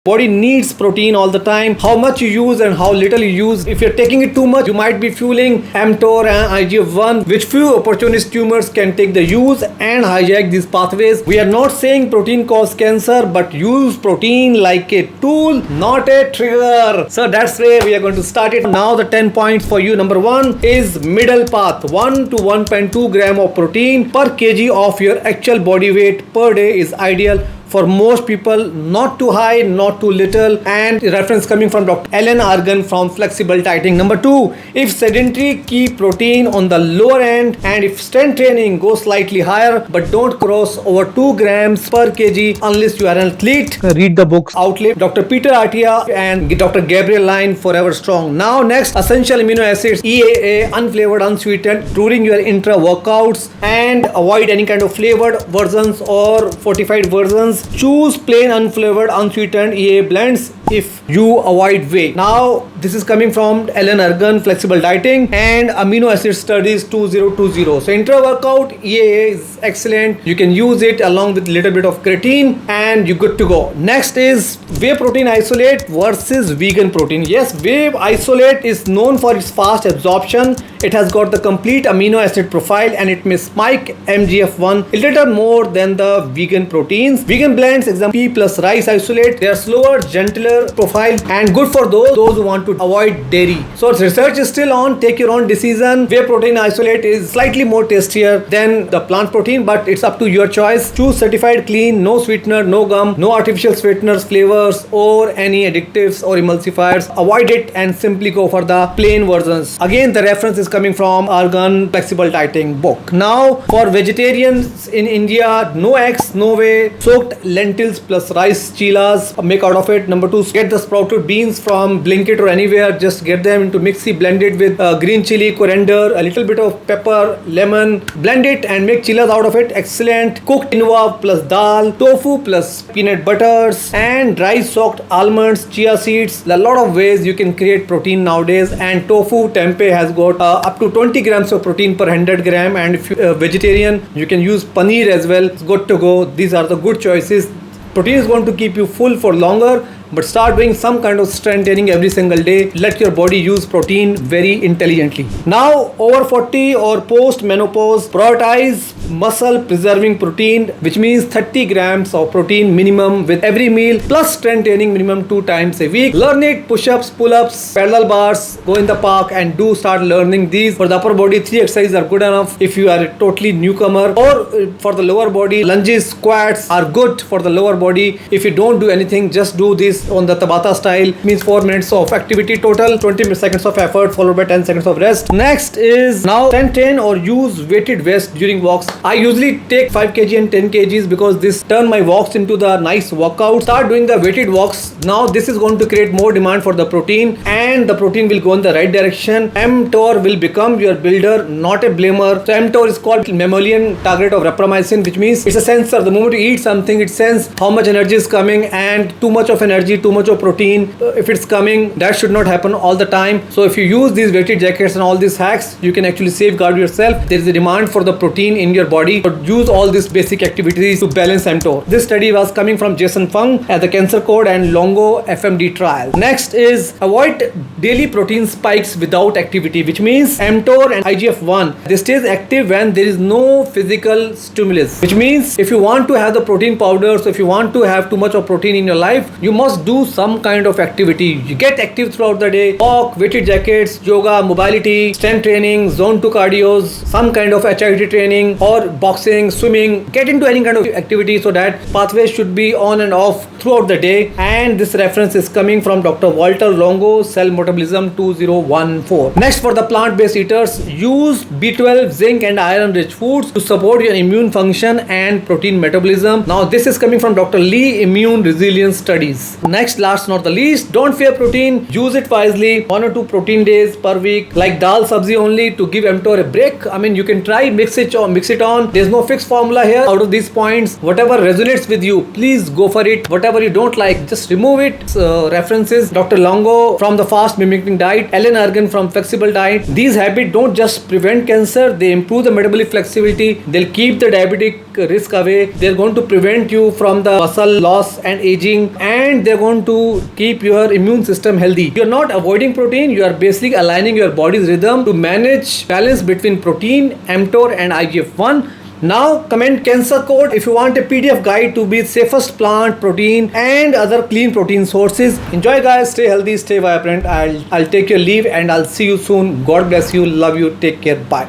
Body needs protein all the time. How much you use and how little you use. If you're taking it too much, you might be fueling mTOR and IGF-1, which few opportunist tumors can take the use and hijack these pathways. We are not saying protein causes cancer, but use protein like a tool, not a trigger. So that's where we are going to start it. Now the 10 points for you. Number 1 is middle path. 1 to 1.2 gram of protein per kg of your actual body weight per day is ideal for most people, not too high, not too little. And reference coming from Dr. Ellen Argan from Flexible Dieting. Number 2, if sedentary, keep protein on the lower end, and if strength training, go slightly higher, but don't cross over 2 grams per kg unless you are an athlete. Read the books Outlive, Dr. Peter Attia and Dr. Gabriel Line, Forever Strong. Now next, essential amino acids, EAA, unflavored, unsweetened, during your intra workouts, and avoid any kind of flavored versions or fortified versions. Choose plain unflavored unsweetened EA blends if you avoid whey. Now this is coming from Ellen Argan, Flexible Dieting, and Amino Acid Studies 2020. So intra workout EAA is excellent. You can use it along with little bit of creatine and you're good to go. Next is whey protein isolate versus vegan protein. Yes, whey isolate is known for its fast absorption. It has got the complete amino acid profile and it may spike MGF1 a little more than the vegan proteins. Vegan blends, example pea plus rice isolate, they are slower, gentler profile and good for those who want to avoid dairy. So research is still on, take your own decision. Whey protein isolate is slightly more tastier than the plant protein, but it's up to your choice. Choose certified clean, no sweetener, no gum, no artificial sweeteners, flavors or any additives or emulsifiers. Avoid it and simply go for the plain versions. Again, the reference is coming from Argan Flexible Dieting book. Now for vegetarians in India, no eggs, no whey, soaked lentils plus rice chilas, make out of it. Number 2, get the sprouted beans from Blinkit or anywhere, just get them into mixie, blend it with green chili, coriander, a little bit of pepper, lemon, blend it and make chilas out of it. Excellent. Cooked quinoa plus dal, tofu plus peanut butters and dry soaked almonds, chia seeds. A lot of ways you can create protein nowadays, and tofu tempeh has got up to 20 grams of protein per 100 gram, and if you're vegetarian you can use paneer as well. It's good to go. These are the good choices. Protein is going to keep you full for longer, but start doing some kind of strength training every single day. Let your body use protein very intelligently. Now over 40 or post menopause, prioritize muscle preserving protein, which means 30 grams of protein minimum with every meal, plus strength training minimum 2 times a week. Learn it, push-ups, pull-ups, parallel bars, go in the park and do start learning these. For the upper body, 3 exercises are good enough if you are a totally newcomer, or for the lower body, lunges, squats are good for the lower body. If you don't do anything, just do this on the Tabata style, means 4 minutes of activity total, 20 seconds of effort followed by 10 seconds of rest. Next is now strength train or use weighted vest during walks. I usually take 5 kg and 10 kgs because this turn my walks into the nice workout. Start doing the weighted walks. Now this is going to create more demand for the protein and the protein will go in the right direction. mTOR will become your builder, not a blamer. So mTOR is called mammalian target of rapamycin, which means it's a sensor. The moment you eat something, it senses how much energy is coming, and too much of energy, too much of protein, if it's coming, that should not happen all the time. So if you use these weighted jackets and all these hacks, you can actually safeguard yourself. There is a demand for the protein in your body, but use all these basic activities to balance mTOR. This study was coming from Jason Fung at the Cancer Code and Longo FMD trial. Next is avoid daily protein spikes without activity, which means mTOR and IGF-1, they stay active when there is no physical stimulus, which means if you want to have the protein powders, if you want to have too much of protein in your life, you must do some kind of activity. You get active throughout the day, walk, weighted jackets, yoga, mobility, strength training, zone 2 cardios, some kind of HIIT training or boxing, swimming. Get into any kind of activity so that pathways should be on and off throughout the day. And this reference is coming from Dr. Walter Longo, Cell Metabolism 2014. Next, for the plant-based eaters, use B12, zinc and iron rich foods to support your immune function and protein metabolism. Now this is coming from Dr. Lee, Immune Resilience Studies. Next, last not the least, don't fear protein. Use it wisely. 1 or 2 protein days per week, like dal sabzi only, to give mTOR a break. I mean, you can try mix it on. There's no fixed formula here. Out of these points, whatever resonates with you, please go for it. Whatever you don't like, just remove it. References: Dr. Longo from the Fast Mimicking Diet, Ellen Argan from Flexible Diet. These habits don't just prevent cancer, they improve the metabolic flexibility. They'll keep the diabetic risk away. They're going to prevent you from the muscle loss and aging, and they're going to keep your immune system healthy. You're not avoiding protein, you are basically aligning your body's rhythm to manage balance between protein, mTOR and IGF-1. Now comment cancer code if you want a PDF guide to be safest plant protein and other clean protein sources. Enjoy guys, stay healthy, stay vibrant. I'll take your leave and I'll see you soon. God bless you, love you, take care, bye.